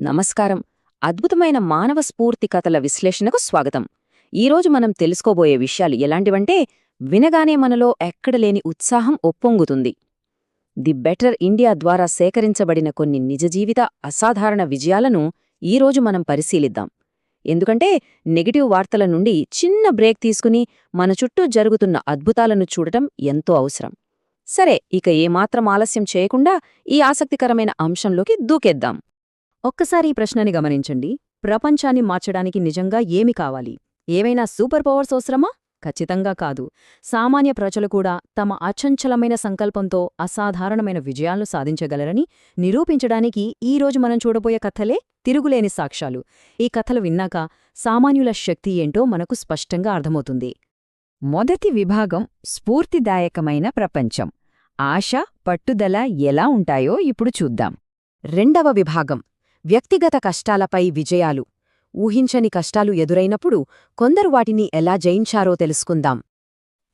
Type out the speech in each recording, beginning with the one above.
నమస్కారం. అద్భుతమైన మానవ స్ఫూర్తి కథల విశ్లేషణకు స్వాగతం. ఈరోజు మనం తెలుసుకోబోయే విషయాలు ఎలాంటివంటే, వినగానే మనలో ఎక్కడలేని ఉత్సాహం ఒప్పొంగుతుంది. ది బెటర్ ఇండియా ద్వారా సేకరించబడిన కొన్ని నిజజీవిత అసాధారణ విజయాలను ఈరోజు మనం పరిశీలిద్దాం. ఎందుకంటే నెగటివ్ వార్తల నుండి చిన్న బ్రేక్ తీసుకుని మన చుట్టూ జరుగుతున్న అద్భుతాలను చూడటం ఎంతో అవసరం. సరే, ఇక ఏమాత్రం ఆలస్యం చేయకుండా ఈ ఆసక్తికరమైన అంశంలోకి దూకేద్దాం. ఒక్కసారి ఈ ప్రశ్నని గమనించండి. ప్రపంచాన్ని మార్చడానికి నిజంగా ఏమి కావాలి? ఏవైనా సూపర్ పవర్స్ అవసరమా? ఖచ్చితంగా కాదు. సామాన్య ప్రజలు కూడా తమ అచంచలమైన సంకల్పంతో అసాధారణమైన విజయాలను సాధించగలరని నిరూపించడానికి ఈరోజు మనం చూడబోయే కథలే తిరుగులేని సాక్ష్యాలు. ఈ కథలు విన్నాక సామాన్యుల శక్తి ఏంటో మనకు స్పష్టంగా అర్థమవుతుంది. మొదటి విభాగం స్ఫూర్తిదాయకమైన ప్రపంచం. ఆశ, పట్టుదల ఎలా ఉంటాయో ఇప్పుడు చూద్దాం. రెండవ విభాగం వ్యక్తిగత కష్టాలపై విజయాలు. ఊహించని కష్టాలు ఎదురైనప్పుడు కొందరు వాటిని ఎలా జయించారో తెలుసుకుందాం.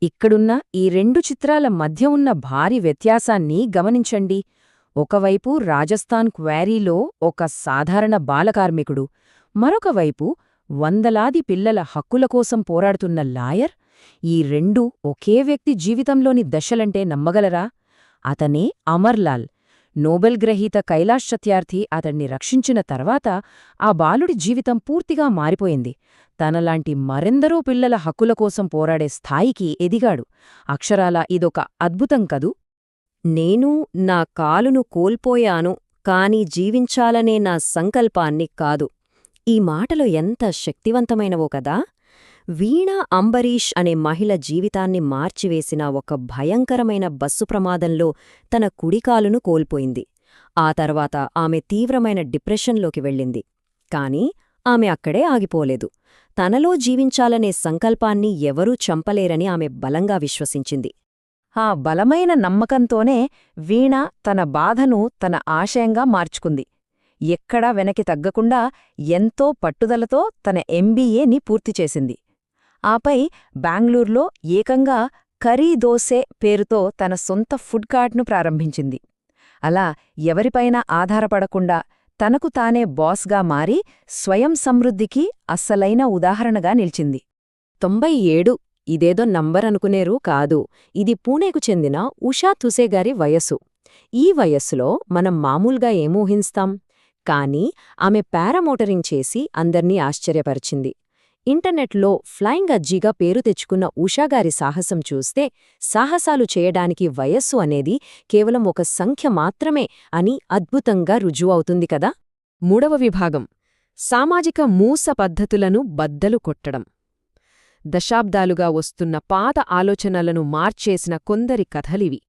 ఇక్కడున్న ఈ రెండు చిత్రాల మధ్య ఉన్న భారీ వ్యత్యాసాన్ని గమనించండి. ఒకవైపు రాజస్థాన్ క్వారీలో ఒక సాధారణ బాలకార్మికుడు, మరొకవైపు వందలాది పిల్లల హక్కుల కోసం పోరాడుతున్న లాయర్. ఈ రెండూ ఒకే వ్యక్తి జీవితంలోని దశలంటే నమ్మగలరా? అతనే అమర్లాల్. నోబెల్ గ్రహీత కైలాష్ సత్యార్థి అతణ్ణి రక్షించిన తర్వాత ఆ బాలుడి జీవితం పూర్తిగా మారిపోయింది. తనలాంటి మరెందరో పిల్లల హక్కుల కోసం పోరాడే స్థాయికి ఎదిగాడు. అక్షరాలా ఇదొక అద్భుతం కదూ! నేను నా కాలును కోల్పోయాను, కాని జీవించాలనే నా సంకల్పాన్ని కాదు. ఈ మాటలు ఎంత శక్తివంతమైనవో కదా! వీణా అంబరీష్ అనే మహిళ జీవితాన్ని మార్చివేసిన ఒక భయంకరమైన బస్సు ప్రమాదంలో తన కుడికాలును కోల్పోయింది. ఆ తర్వాత ఆమె తీవ్రమైన డిప్రెషన్లోకి వెళ్ళింది. కాని ఆమె అక్కడే ఆగిపోలేదు. తనలో జీవించాలనే సంకల్పాన్ని ఎవరూ చంపలేరని ఆమె బలంగా విశ్వసించింది. ఆ బలమైన నమ్మకంతోనే వీణ తన బాధను తన ఆశయంగా మార్చుకుంది. ఎక్కడా వెనక్కి తగ్గకుండా ఎంతో పట్టుదలతో తన ఎంబీఏని పూర్తిచేసింది. ఆపై బెంగళూరులో ఏకంగా కరీ దోసే పేరుతో తన సొంత ఫుడ్ కార్ట్ను ప్రారంభించింది. అలా ఎవరిపైనా ఆధారపడకుండా తనకు తానే బాస్గా మారి స్వయం సమృద్ధికి అస్సలైన ఉదాహరణగా నిలిచింది. 97 ఇదేదో నంబర్ అనుకునేరు కాదు. ఇది పూణేకు చెందిన ఉషా తుసేగారి వయస్సు. ఈ వయస్సులో మనం మామూలుగా ఏమూహిస్తాం? కానీ ఆమె పారామోటరింగ్ చేసి అందర్నీ ఆశ్చర్యపరిచింది. ఇంటర్నెట్లో ఫ్లయింగ్ అజ్జీగా పేరు తెచ్చుకున్న ఉషాగారి సాహసం చూస్తే సాహసాలు చేయడానికి వయస్సు అనేది కేవలం ఒక సంఖ్య మాత్రమే అని అద్భుతంగా రుజువవుతుంది కదా. మూడవ విభాగం సామాజిక మూస పద్ధతులను బద్దలు కొట్టడం. దశాబ్దాలుగా వస్తున్న పాత ఆలోచనలను మార్చేసిన కొందరి కథలివి.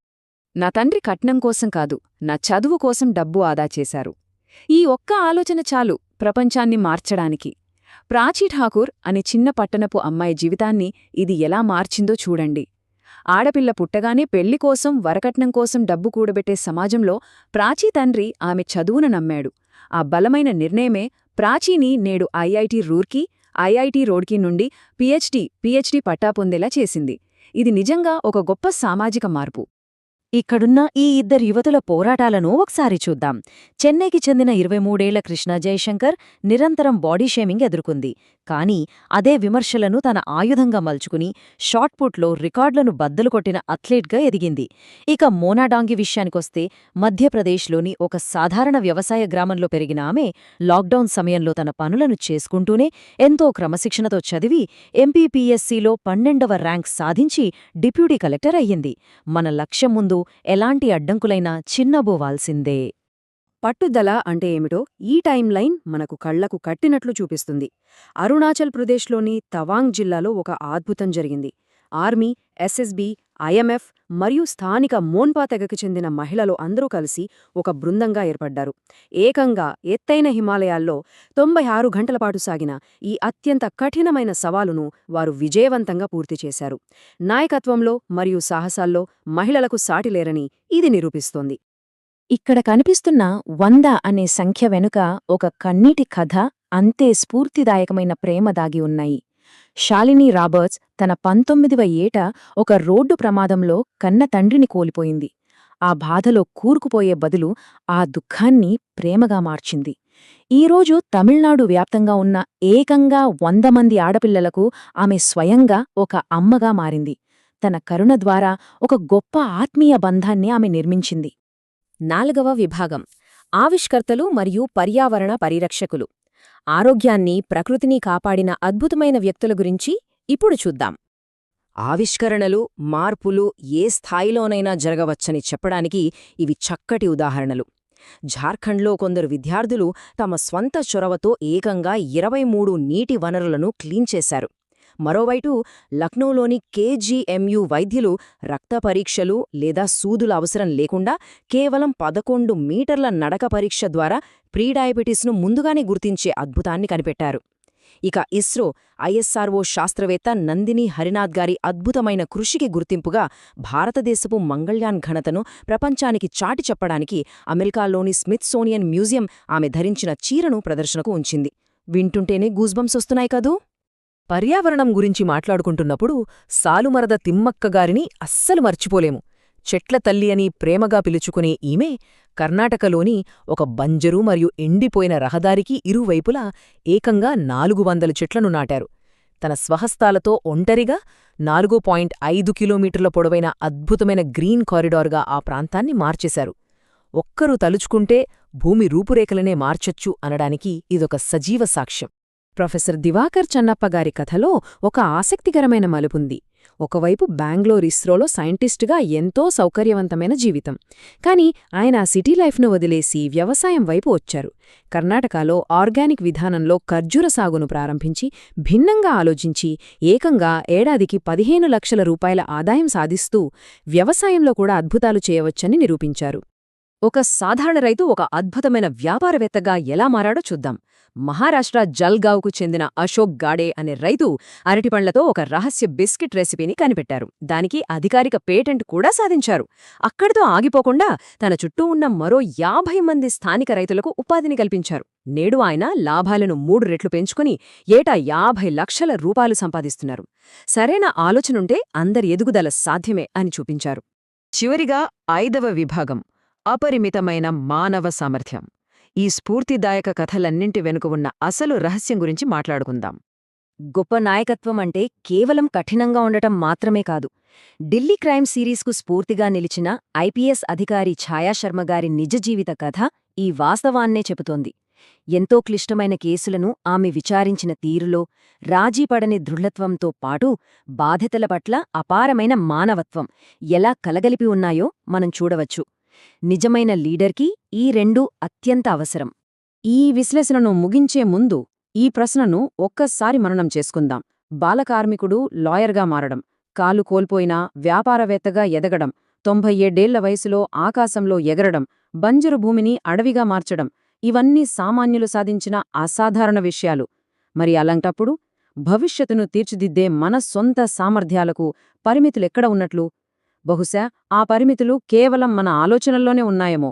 నా తండ్రి కట్నం కోసం కాదు, నా చదువు కోసం డబ్బు ఆదా చేశారు. ఈ ఒక్క ఆలోచన చాలు ప్రపంచాన్ని మార్చడానికి. ప్రాచీ ఠాకూర్ అనే చిన్న పట్టణపు అమ్మాయి జీవితాన్ని ఇది ఎలా మార్చిందో చూడండి. ఆడపిల్ల పుట్టగానే పెళ్లికోసం, వరకట్నం కోసం డబ్బు కూడబెట్టే సమాజంలో ప్రాచీ తండ్రి ఆమె చదువును నమ్మాడు. ఆ బలమైన నిర్ణయమే ప్రాచీని నేడు ఐఐటి రూర్కీ, ఐఐటి రోడ్కీ నుండి పీహెచ్డీ పట్టా పొందేలా చేసింది. ఇది నిజంగా ఒక గొప్ప సామాజిక మార్పు. ఇక్కడున్న ఈ ఇద్దరు యువతుల పోరాటాలను ఒకసారి చూద్దాం. చెన్నైకి చెందిన 23 ఏళ్ల కృష్ణ జయశంకర్ నిరంతరం బాడీ షేమింగ్ ఎదుర్కొంది. కానీ అదే విమర్శలను తన ఆయుధంగా మలుచుకుని షాట్పుట్లో రికార్డులను బద్దలు కొట్టిన అథ్లీట్గా ఎదిగింది. ఇక మోనా డాంగి విషయానికొస్తే మధ్యప్రదేశ్లోని ఒక సాధారణ వ్యవసాయ గ్రామంలో పెరిగిన ఆమె లాక్డౌన్ సమయంలో తన పనులను చేసుకుంటూనే ఎంతో క్రమశిక్షణతో చదివి ఎంపీపీఎస్సీలో 12వ ర్యాంక్ సాధించి డిప్యూటీ కలెక్టర్ అయ్యింది. మన లక్ష్యం ముందు ఎలాంటి అడ్డంకులైనా చిన్నబోవాల్సిందే. పట్టుదల అంటే ఏమిటో ఈ టైం లైన్ మనకు కళ్లకు కట్టినట్లు చూపిస్తుంది. అరుణాచల్ ప్రదేశ్లోని తవాంగ్ జిల్లాలో ఒక అద్భుతం జరిగింది. ఆర్మీ, ఎస్ఎస్బీ, ఐఎంఎఫ్ మరియు స్థానిక మోన్పా తెగకు చెందిన మహిళలు అందరూ కలిసి ఒక బృందంగా ఏర్పడ్డారు. ఏకంగా ఎత్తైన హిమాలయాల్లో 96 గంటలపాటు సాగిన ఈ అత్యంత కఠినమైన సవాలును వారు విజయవంతంగా పూర్తిచేశారు. నాయకత్వంలో మరియు సాహసాల్లో మహిళలకు సాటిలేరని ఇది నిరూపిస్తోంది. ఇక్కడ కనిపిస్తున్న 100 అనే సంఖ్య వెనుక ఒక కన్నీటి కథ, అంతే స్ఫూర్తిదాయకమైన ప్రేమ దాగి ఉన్నాయి. శాలిని రాబర్ట్స్ తన 19వ ఏట ఒక రోడ్డు ప్రమాదంలో కన్న తండ్రిని కోల్పోయింది. ఆ బాధలో కూరుకుపోయే బదులు ఆ దుఃఖాన్ని ప్రేమగా మార్చింది. ఈరోజు తమిళనాడు వ్యాప్తంగా ఉన్న ఏకంగా 100 మంది ఆడపిల్లలకు ఆమె స్వయంగా ఒక అమ్మగా మారింది. తన కరుణ ద్వారా ఒక గొప్ప ఆత్మీయ బంధాన్ని ఆమె నిర్మించింది. 4వ విభాగం ఆవిష్కర్తలు మరియు పర్యావరణ పరిరక్షకులు. ఆరోగ్యాన్ని, ప్రకృతిని కాపాడిన అద్భుతమైన వ్యక్తుల గురించి ఇప్పుడు చూద్దాం. ఆవిష్కరణలు, మార్పులు ఏ స్థాయిలోనైనా జరగవచ్చని చెప్పడానికి ఇవి చక్కటి ఉదాహరణలు. ఝార్ఖండ్లో కొందరు విద్యార్థులు తమ స్వంత చొరవతో ఏకంగా 23 నీటి వనరులను క్లీన్ చేశారు. మరోవైపు లక్నోలోని కేజీఎంయు వైద్యులు రక్త పరీక్షలు లేదా సూదుల అవసరం లేకుండా కేవలం 11 మీటర్ల నడక పరీక్ష ద్వారా ప్రీడయాబెటిస్ను ముందుగానే గుర్తించే అద్భుతాన్ని కనిపెట్టారు. ఇక ఇస్రో ఐఎస్ఆర్ఓ శాస్త్రవేత్త నందిని హరినాథ్ గారి అద్భుతమైన కృషికి గుర్తింపుగా భారతదేశపు మంగళ్యాన్ ఘనతను ప్రపంచానికి చాటి చెప్పడానికి అమెరికాలోని స్మిత్సోనియన్ మ్యూజియం ఆమె ధరించిన చీరను ప్రదర్శనకు ఉంచింది. వింటుంటేనే గూస్బంప్స్ వస్తున్నాయి కదూ. పర్యావరణం గురించి మాట్లాడుకుంటున్నప్పుడు సాలుమరద తిమ్మక్క గారిని అస్సలు మర్చిపోలేము. చెట్ల తల్లి అని ప్రేమగా పిలుచుకునే ఈమె కర్ణాటకలోని ఒక బంజరు మరియు ఎండిపోయిన రహదారికి ఇరువైపులా ఏకంగా 400 చెట్లను నాటారు. తన స్వహస్తాలతో ఒంటరిగా 4.5 కిలోమీటర్ల పొడవైన అద్భుతమైన గ్రీన్ కారిడార్గా ఆ ప్రాంతాన్ని మార్చేశారు. ఒక్కరు తలుచుకుంటే భూమి రూపురేఖలనే మార్చొచ్చు అనడానికి ఇదొక సజీవ సాక్ష్యం. ప్రొఫెసర్ దివాకర్ చన్నప్ప గారి కథలో ఒక ఆసక్తికరమైన మలుపుంది. ఒకవైపు బెంగళూరు ఇస్రోలో సైంటిస్టుగా ఎంతో సౌకర్యవంతమైన జీవితం. కాని ఆయన ఆ సిటీ లైఫ్ను వదిలేసి వ్యవసాయం వైపు వచ్చారు. కర్ణాటకలో ఆర్గానిక్ విధానంలో ఖర్జూర సాగును ప్రారంభించి భిన్నంగా ఆలోచించి ఏకంగా ఏడాదికి 15 లక్షల రూపాయల ఆదాయం సాధిస్తూ వ్యవసాయంలో కూడా అద్భుతాలు చేయవచ్చని నిరూపించారు. ఒక సాధారణ రైతు ఒక అద్భుతమైన వ్యాపారవేత్తగా ఎలా మారాడో చూద్దాం. మహారాష్ట్ర జల్గావ్కు చెందిన అశోక్ గాడే అనే రైతు అరటిపండ్లతో ఒక రహస్య బిస్కెట్ రెసిపీని కనిపెట్టారు. దానికి అధికారిక పేటెంట్ కూడా సాధించారు. అక్కడితో ఆగిపోకుండా తన చుట్టూ ఉన్న మరో 50 మంది స్థానిక రైతులకు ఉపాధిని కల్పించారు. నేడు ఆయన లాభాలను 3 రెట్లు పెంచుకుని ఏటా 50 లక్షల రూపాయలు సంపాదిస్తున్నారు. సరైన ఆలోచనుంటే అందరి ఎదుగుదల సాధ్యమే అని చూపించారు. చివరిగా 5వ విభాగం అపరిమితమైన మానవ సామర్థ్యం. ఈ స్ఫూర్తిదాయక కథలన్నింటి వెనుక ఉన్న అసలు రహస్యం గురించి మాట్లాడుకుందాం. గొప్ప నాయకత్వం అంటే కేవలం కఠినంగా ఉండటం మాత్రమే కాదు. ఢిల్లీ క్రైమ్ సిరీస్కు స్ఫూర్తిగా నిలిచిన ఐపీఎస్ అధికారి ఛాయాశర్మ గారి నిజ జీవిత కథ ఈ వాస్తవాన్నే చెబుతోంది. ఎంతో క్లిష్టమైన కేసులను ఆమె విచారించిన తీరులో రాజీపడని దృఢత్వంతో పాటు బాధితుల పట్ల అపారమైన మానవత్వం ఎలా కలగలిపి ఉన్నాయో మనం చూడవచ్చు. నిజమైన లీడర్కి ఈ రెండూ అత్యంత అవసరం. ఈ విశ్లేషణను ముగించే ముందు ఈ ప్రశ్నను ఒక్కసారి మననం చేసుకుందాం. బాలకార్మికుడు లాయర్గా మారడం, కాలు కోల్పోయినా వ్యాపారవేత్తగా ఎదగడం, 97 వయసులో ఆకాశంలో ఎగరడం, బంజరు భూమిని అడవిగా మార్చడం, ఇవన్నీ సామాన్యులు సాధించిన అసాధారణ విషయాలు. మరి అలాంటప్పుడు భవిష్యత్తును తీర్చిదిద్దే మన సొంత సామర్థ్యాలకు పరిమితులెక్కడ ఉన్నట్లు? బహుశా ఆ పరిమితులు కేవలం మన ఆలోచనల్లోనే ఉన్నాయేమో.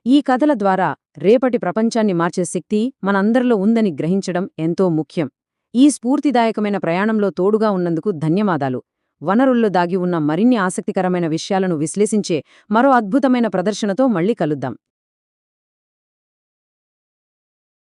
ఈ కథల ద్వారా రేపటి ప్రపంచాన్ని మార్చే శక్తి మనందరిలో ఉందని గ్రహించడం ఎంతో ముఖ్యం. ఈ స్ఫూర్తిదాయకమైన ప్రయాణంలో తోడుగా ఉన్నందుకు ధన్యవాదాలు. వనరుల్లో దాగి ఉన్న మరిన్ని ఆసక్తికరమైన విషయాలను విశ్లేషించే మరో అద్భుతమైన ప్రదర్శనతో మళ్ళీ కలుద్దాం.